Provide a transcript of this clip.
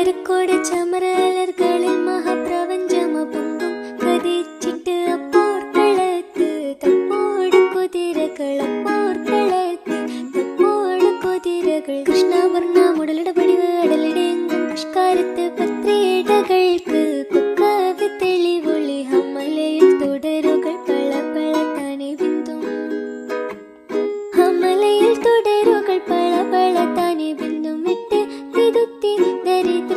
കൊട്ടാരക്കോട് ചമരലർകളിൽ മഹാപ്രപഞ്ചമപൊങ്കും കതിച്ചിട്ട് അപ്പോർക്കളത്ത് തപ്പോട് കുതിരകൾ അപ്പോർക്കളത്ത് തപ്പോട് കുതിരകൾ കൃഷ്ണവർണ്ണ മുടലിട പടിവ് അടലിടെങ്കും പുഷ്കാരത്ത് പത്രിടകൾക്ക് കൊക്കവി തെളിവൊളി ഹമലയിൽ തുടരുകൾ പള പള താനെ ബിന്ദും ഹമലയിൽ തുടരുകൾ പള പള താനെ ബിന്ദും വിട്ട് തിരുത്തി ദരിദ്ര